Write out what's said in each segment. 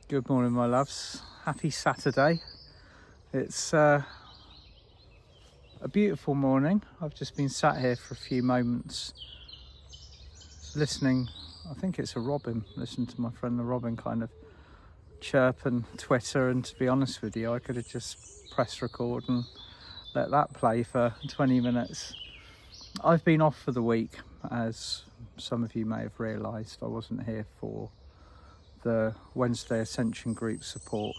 Good morning, my loves. Happy Saturday. It's a beautiful morning. I've just been sat here for a few moments listening. I think it's a robin. Listen to my friend the robin kind of chirp and twitter, and to be honest with you, I could have just pressed record and let that play for 20 minutes. I've been off for the week, as some of you may have realised. I wasn't here for the Wednesday Ascension group support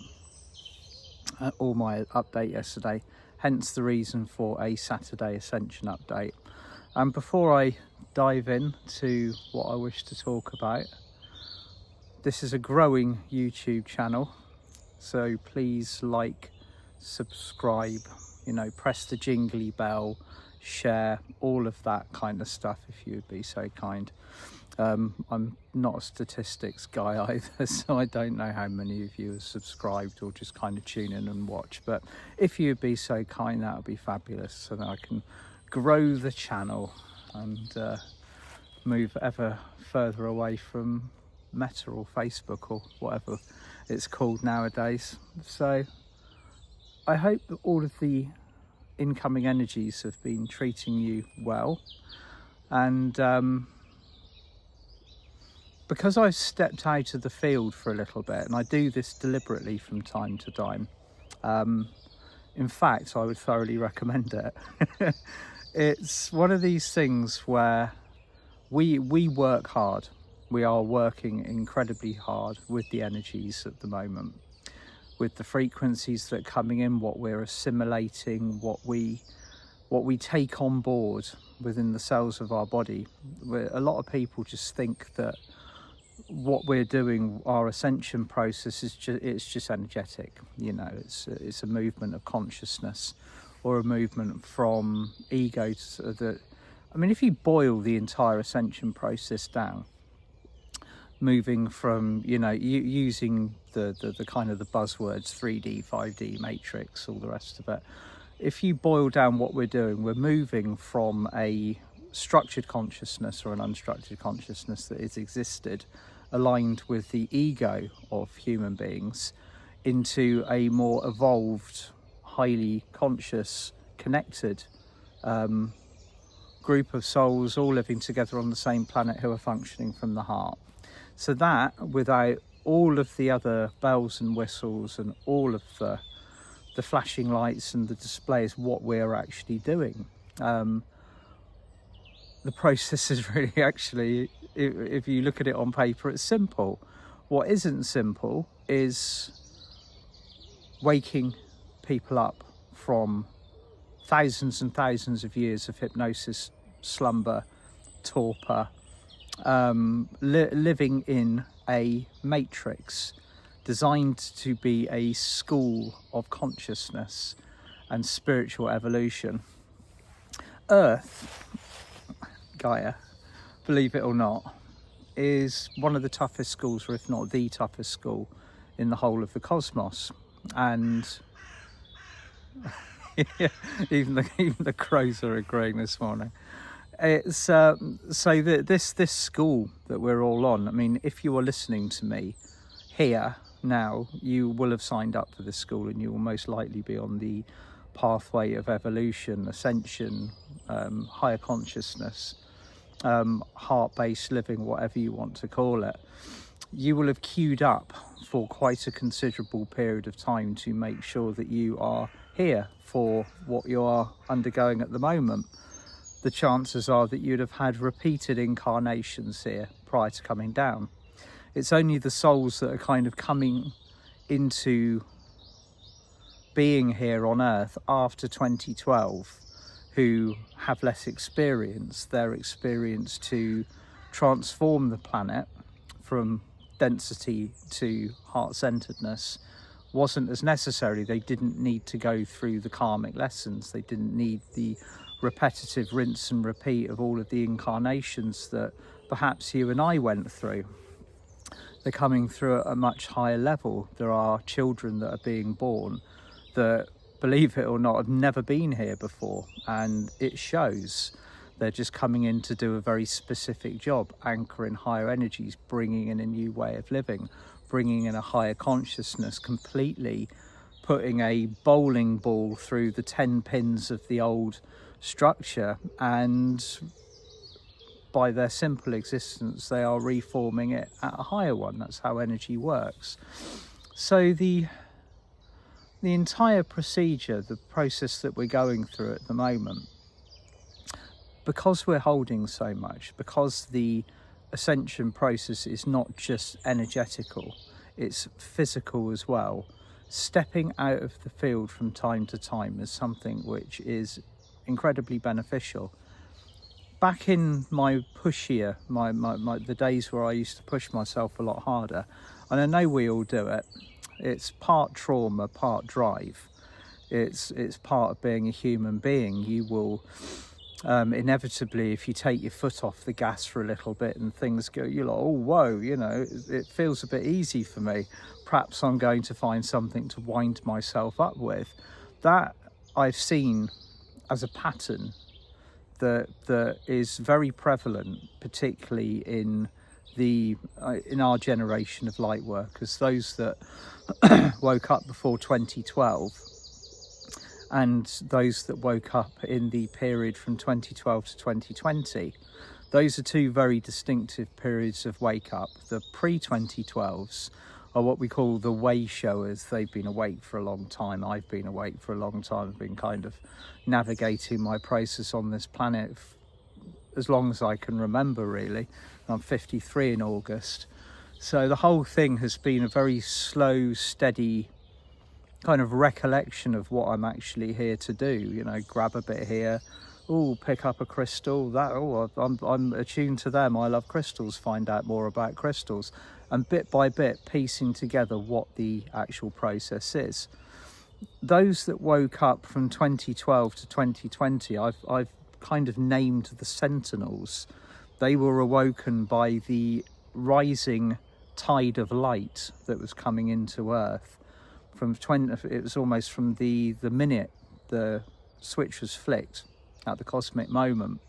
or my update yesterday, hence the reason for a Saturday Ascension update. And before I dive in to what I wish to talk about, this is a growing YouTube channel, so please like, subscribe, press the jingly bell, share, all of that kind of stuff if you would be so kind. I'm not a statistics guy either, so I don't know how many of you are subscribed or just kind of tune in and watch, but if you'd be so kind, that would be fabulous, so that I can grow the channel and move ever further away from Meta or Facebook or whatever it's called nowadays. So I hope that all of the incoming energies have been treating you well, and because I've stepped out of the field for a little bit, and I do this deliberately from time to time, in fact I would thoroughly recommend it. It's one of these things where we work hard. We are working incredibly hard with the energies at the moment, with the frequencies that are coming in, what we're assimilating, what we take on board within the cells of our body. A lot of people just think that what we're doing, our ascension process, is just energetic. It's a movement of consciousness, or a movement from ego to the. I mean, if you boil the entire ascension process down, moving from using the kind of the buzzwords 3D, 5D, matrix, all the rest of it, if you boil down what we're doing, we're moving from a structured consciousness or an unstructured consciousness that has existed aligned with the ego of human beings into a more evolved, highly conscious, connected group of souls all living together on the same planet who are functioning from the heart. So that, without all of the other bells and whistles and all of the flashing lights and the displays, what we're actually doing. The process is really, actually, if you look at it on paper, it's simple. What isn't simple is waking people up from thousands and thousands of years of hypnosis, slumber, torpor, living in a matrix designed to be a school of consciousness and spiritual evolution. Earth, Gaia, believe it or not, is one of the toughest schools, or if not the toughest school in the whole of the cosmos. And even the crows are agreeing this morning. It's so that this school that we're all on, I mean, if you are listening to me here now, you will have signed up for this school, and you will most likely be on the pathway of evolution, ascension, higher consciousness, heart-based living, whatever you want to call it. You will have queued up for quite a considerable period of time to make sure that you are here for what you are undergoing at the moment. The chances are that you'd have had repeated incarnations here prior to coming down. It's only the souls that are kind of coming into being here on Earth after 2012 who have less experience. Their experience to transform the planet from density to heart-centeredness wasn't as necessary. They didn't need to go through the karmic lessons. They didn't need the repetitive rinse and repeat of all of the incarnations that perhaps you and I went through. They're coming through at a much higher level. There are children that are being born that, believe it or not, have never been here before, and it shows. They're just coming in to do a very specific job, anchoring higher energies, bringing in a new way of living, bringing in a higher consciousness, completely putting a bowling ball through the 10 pins of the old structure, and by their simple existence they are reforming it at a higher one. That's how energy works. So the entire procedure, the process that we're going through at the moment, because we're holding so much, because the ascension process is not just energetical, it's physical as well, stepping out of the field from time to time is something which is incredibly beneficial. Back in my pushier, the days where I used to push myself a lot harder, and I know we all do it, it's part trauma, part drive. It's part of being a human being. You will inevitably, if you take your foot off the gas for a little bit and things go, you're like, oh, whoa, you know, it feels a bit easy for me. Perhaps I'm going to find something to wind myself up with. That I've seen as a pattern that is very prevalent, particularly in our generation of light workers, those that woke up before 2012, and those that woke up in the period from 2012 to 2020. Those are two very distinctive periods of wake up. The pre-2012s are what we call the way showers. They've been awake for a long time. I've been awake for a long time. I've been kind of navigating my process on this planet as long as I can remember, really. I'm 53 in August. So the whole thing has been a very slow, steady kind of recollection of what I'm actually here to do. You know, grab a bit here, oh, pick up a crystal, that, oh, I'm attuned to them, I love crystals, find out more about crystals, and bit by bit piecing together what the actual process is. Those that woke up from 2012 to 2020, I've kind of named the sentinels. They were awoken by the rising tide of light that was coming into Earth. It was almost from the minute the switch was flicked at the cosmic moment.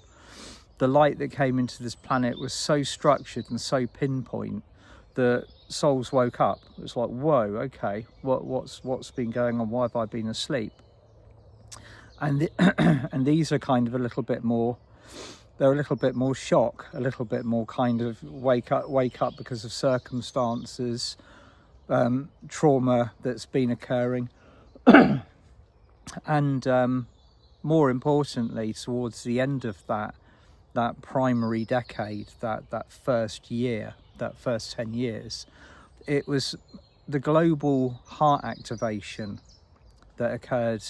The light that came into this planet was so structured and so pinpoint that souls woke up. It was like, whoa, okay, what's been going on? Why have I been asleep? And and these are kind of a little bit more. They're a little bit more shock, a little bit more kind of wake up because of circumstances. Trauma that's been occurring, and more importantly, towards the end of that primary decade, that first year, that first 10 years, it was the global heart activation that occurred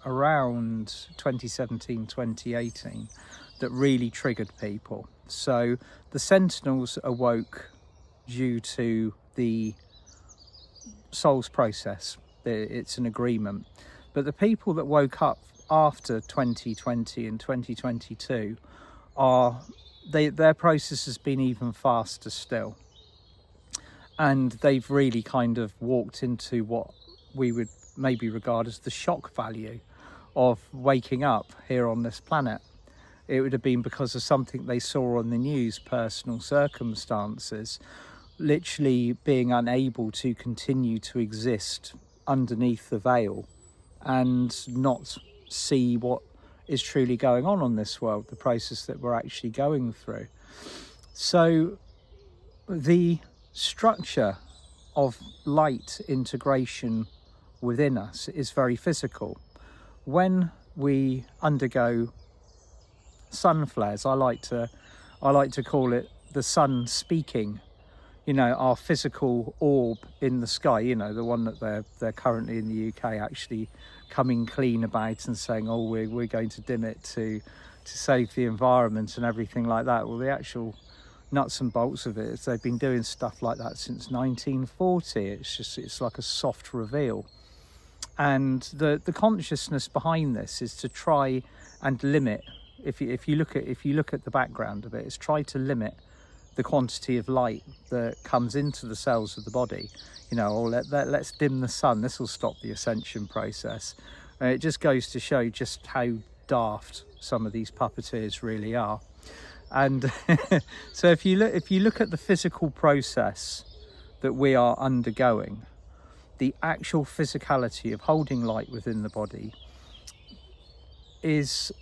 around 2017, 2018 that really triggered people. So the sentinels awoke due to the soul's process. It's an agreement. But the people that woke up after 2020 and 2022 their process has been even faster still, and they've really kind of walked into what we would maybe regard as the shock value of waking up here on this planet. It would have been because of something they saw on the news, personal circumstances, literally being unable to continue to exist underneath the veil and not see what is truly going on this world, the process that we're actually going through. So the structure of light integration within us is very physical. When we undergo sun flares, I like to call it the sun speaking. You know, our physical orb in the sky, you know, the one that they're currently in the UK actually coming clean about and saying, oh, we're going to dim it to save the environment and everything like that. Well, the actual nuts and bolts of it is they've been doing stuff like that since 1940. It's like a soft reveal. And the consciousness behind this is to try and limit, if you look at the background of it, it's try to limit the quantity of light that comes into the cells of the body. You know, or let's dim the sun, this will stop the ascension process. And it just goes to show just how daft some of these puppeteers really are. And so if you look at the physical process that we are undergoing, the actual physicality of holding light within the body, is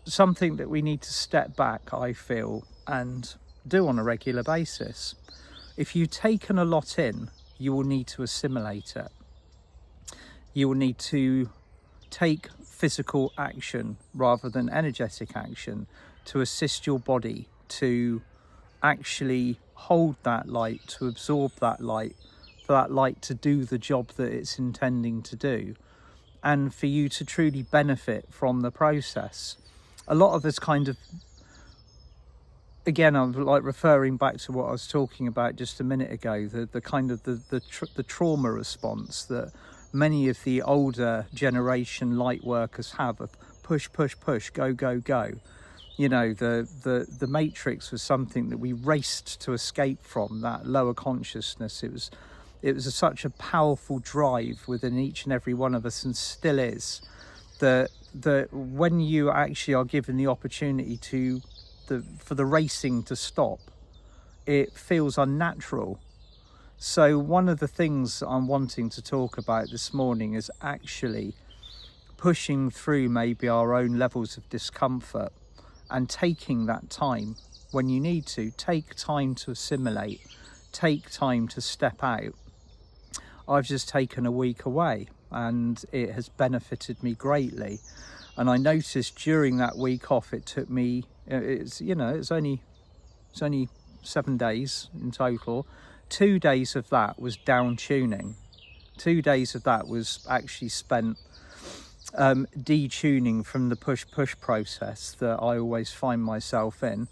something that we need to step back, I feel, and do on a regular basis. If you've taken a lot in, you will need to assimilate it. You will need to take physical action rather than energetic action to assist your body to actually hold that light, to absorb that light, for that light to do the job that it's intending to do, and for you to truly benefit from the process. A lot of us kind of, again, I'm like referring back to what I was talking about just a minute ago, the kind of the trauma response that many of the older generation light workers have of push, push, push, go, go, go. You know, the matrix was something that we raced to escape from, that lower consciousness. It was such a powerful drive within each and every one of us, and still is, that when you actually are given the opportunity for the racing to stop, it feels unnatural. So one of the things I'm wanting to talk about this morning is actually pushing through maybe our own levels of discomfort and taking that time when you need to. Take time to assimilate, take time to step out. I've just taken a week away and it has benefited me greatly. And I noticed during that week off, it took me, it's only 7 days in total. 2 days of that was down tuning. 2 days of that was actually spent detuning from the push process that I always find myself in,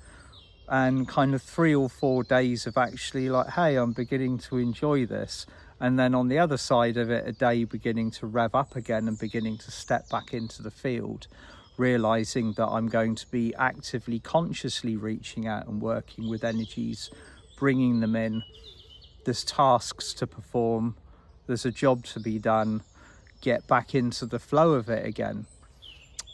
and kind of 3 or 4 days of actually like, hey, I'm beginning to enjoy this. And then on the other side of it, a day beginning to rev up again and beginning to step back into the field, realizing that I'm going to be actively, consciously reaching out and working with energies, bringing them in. There's tasks to perform, there's a job to be done, get back into the flow of it again.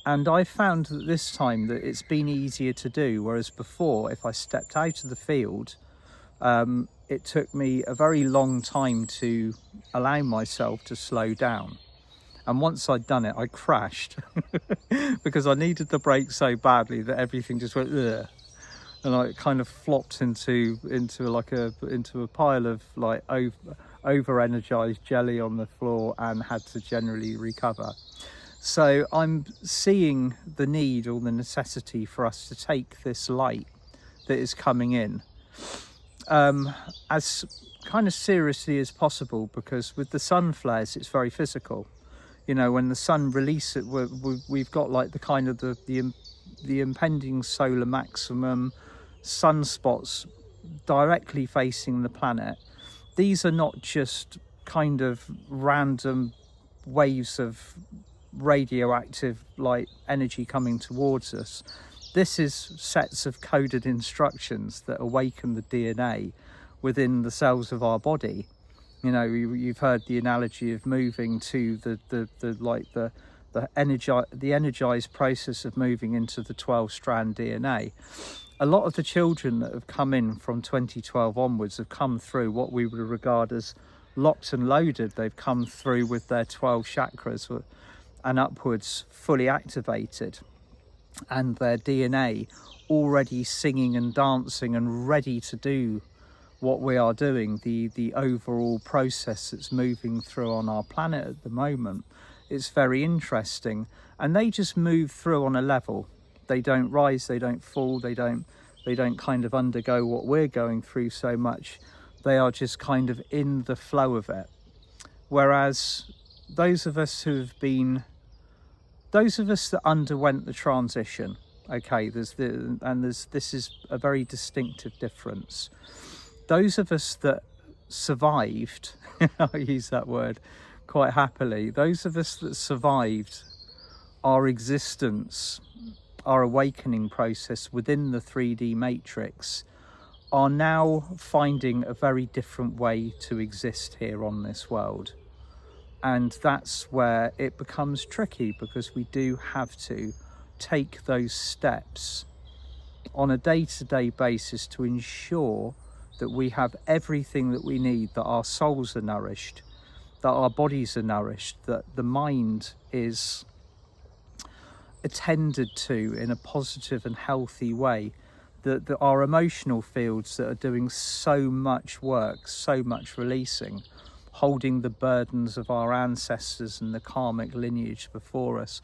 And I found that this time that it's been easier to do, whereas before, if I stepped out of the field, it took me a very long time to allow myself to slow down. And once I'd done it, I crashed because I needed the break so badly that everything just went ugh. And I kind of flopped into a pile of like over energized jelly on the floor and had to generally recover. So I'm seeing the need or the necessity for us to take this light that is coming in as kind of seriously as possible, because with the sun flares, it's very physical. You know, when the sun releases, we've got like the kind of the impending solar maximum, sunspots directly facing the planet. These are not just kind of random waves of radioactive light energy coming towards us. This is sets of coded instructions that awaken the DNA within the cells of our body. You know, you've heard the analogy of moving to the energized process of moving into the 12-strand DNA. A lot of the children that have come in from 2012 onwards have come through what we would regard as locked and loaded. They've come through with their 12 chakras and upwards fully activated, and their DNA already singing and dancing and ready to do what we are doing, the overall process that's moving through on our planet at the moment. It's very interesting, and they just move through on a level. They don't rise, they don't fall, they don't kind of undergo what we're going through so much. They are just kind of in the flow of it. Whereas those of us that underwent the transition, okay, this is a very distinctive difference. Those of us that survived, I use that word quite happily, those of us that survived our existence, our awakening process within the 3D matrix, are now finding a very different way to exist here on this world. And that's where it becomes tricky, because we do have to take those steps on a day-to-day basis to ensure that we have everything that we need, that our souls are nourished, that our bodies are nourished, that the mind is attended to in a positive and healthy way, that our emotional fields that are doing so much work, so much releasing, holding the burdens of our ancestors and the karmic lineage before us,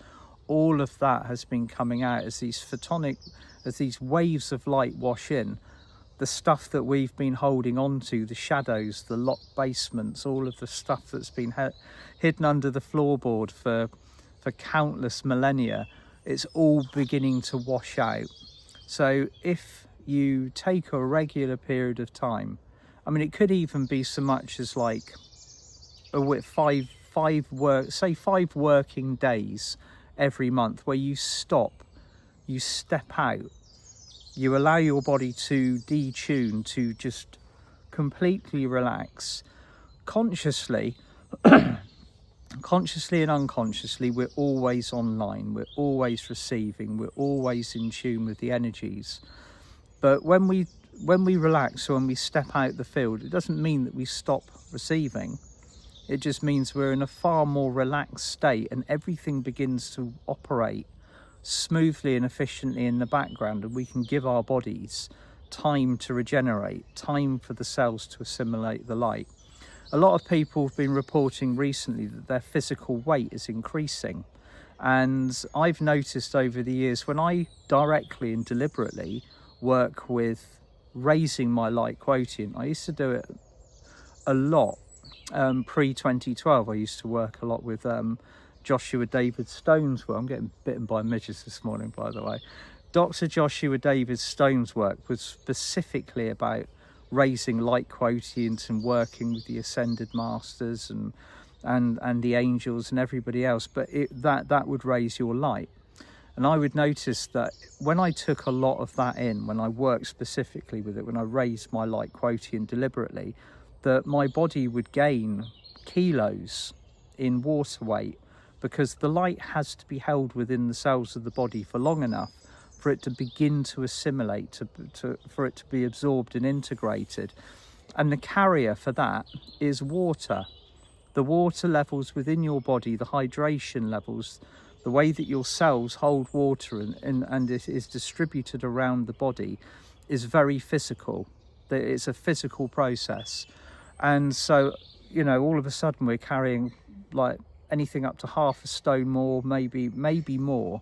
all of that has been coming out as these waves of light wash in. The stuff that we've been holding on to, the shadows, the locked basements, all of the stuff that's been hidden under the floorboard for countless millennia, it's all beginning to wash out. So if you take a regular period of time, I mean, it could even be so much as like five working days every month where you stop, you step out, you allow your body to detune, to just completely relax. Consciously and unconsciously, we're always online, we're always receiving, we're always in tune with the energies. But when we relax, or when we step out the field, it doesn't mean that we stop receiving. It just means we're in a far more relaxed state, and everything begins to operate smoothly and efficiently in the background, and we can give our bodies time to regenerate, time for the cells to assimilate the light. A lot of people have been reporting recently that their physical weight is increasing, and I've noticed over the years, when I directly and deliberately work with raising my light quotient, I used to do it a lot pre-2012. I used to work a lot with Joshua David Stone's work. I'm getting bitten by midges this morning, by the way. Dr. Joshua David Stone's work was specifically about raising light quotient and working with the ascended masters and the angels and everybody else, but that would raise your light. And I would notice that when I took a lot of that in, when I worked specifically with it, when I raised my light quotient deliberately, that my body would gain kilos in water weight, because the light has to be held within the cells of the body for long enough for it to begin to assimilate, for it to be absorbed and integrated. And the carrier for that is water. The water levels within your body, the hydration levels, the way that your cells hold water and it is distributed around the body is very physical. It's a physical process. And so, you know, all of a sudden we're carrying like anything up to half a stone more, maybe more,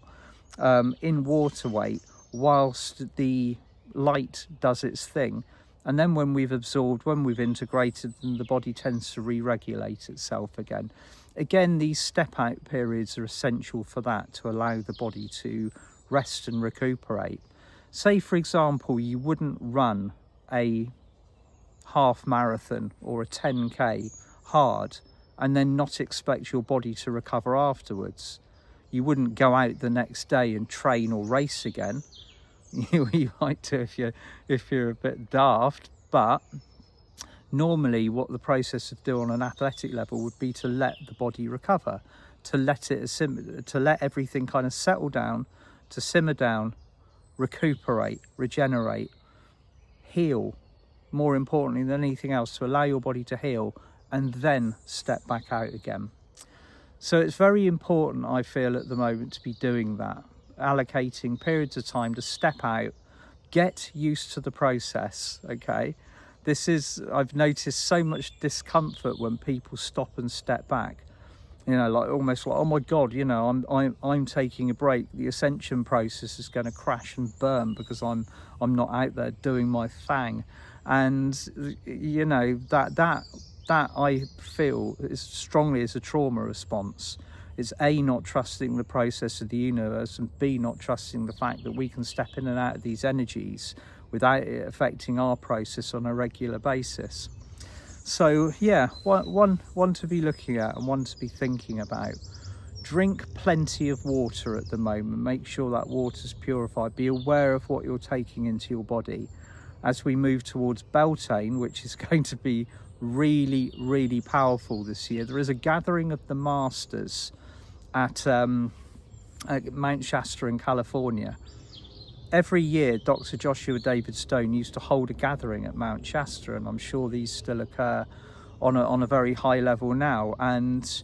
in water weight, whilst the light does its thing. And then when we've absorbed, when we've integrated, then the body tends to re-regulate itself again. Again, these step out periods are essential for that, to allow the body to rest and recuperate. Say, for example, you wouldn't run a half marathon or a 10k hard and then not expect your body to recover afterwards. You wouldn't go out the next day and train or race again. You might do if you're a bit daft, but normally what the process would do on an athletic level would be to let the body recover, to let everything kind of settle down, to simmer down, recuperate, regenerate, heal, more importantly than anything else, to allow your body to heal and then step back out again. So it's very important, I feel, at the moment to be doing that, allocating periods of time to step out, get used to the process, okay? I've noticed so much discomfort when people stop and step back, you know, like almost like, oh my God, you know, I'm taking a break. The Ascension process is going to crash and burn because I'm not out there doing my thing. And, you know, that I feel is strongly as a trauma response. Is A, not trusting the process of the universe, and B, not trusting the fact that we can step in and out of these energies without it affecting our process on a regular basis. So yeah, one to be looking at and one to be thinking about. Drink plenty of water at the moment. Make sure that water's purified. Be aware of what you're taking into your body. As we move towards Beltane, which is going to be really, really powerful this year, there is a gathering of the masters at Mount Shasta in California. every year Dr. Joshua David Stone used to hold a gathering at Mount Shasta, and I'm sure these still occur on a very high level now. And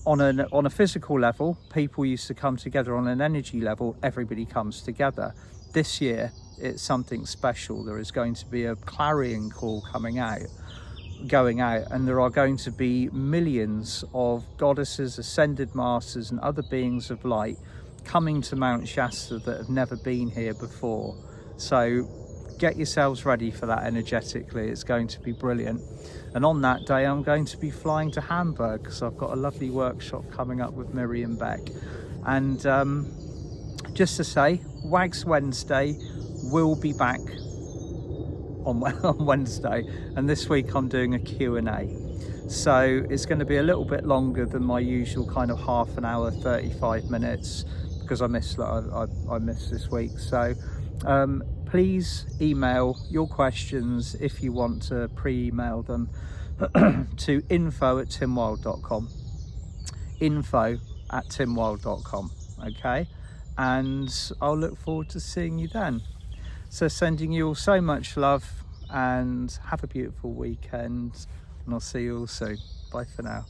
on a physical level, people used to come together. On an energy level, everybody comes together. This year, it's something special. There is going to be a clarion call going out, and there are going to be millions of goddesses, ascended masters, and other beings of light coming to Mount Shasta that have never been here before. So get yourselves ready for that energetically. It's going to be brilliant. And on that day, I'm going to be flying to Hamburg because I've got a lovely workshop coming up with Miriam Beck. And just to say, Wags Wednesday will be back on Wednesday, and this week I'm doing a Q&A. So it's going to be a little bit longer than my usual kind of half an hour, 35 minutes, because I missed this week. So please email your questions if you want to pre-email them to info@timwild.com, info@timwild.com. Okay, and I'll look forward to seeing you then. So sending you all so much love, and have a beautiful weekend, and I'll see you all soon. Bye for now.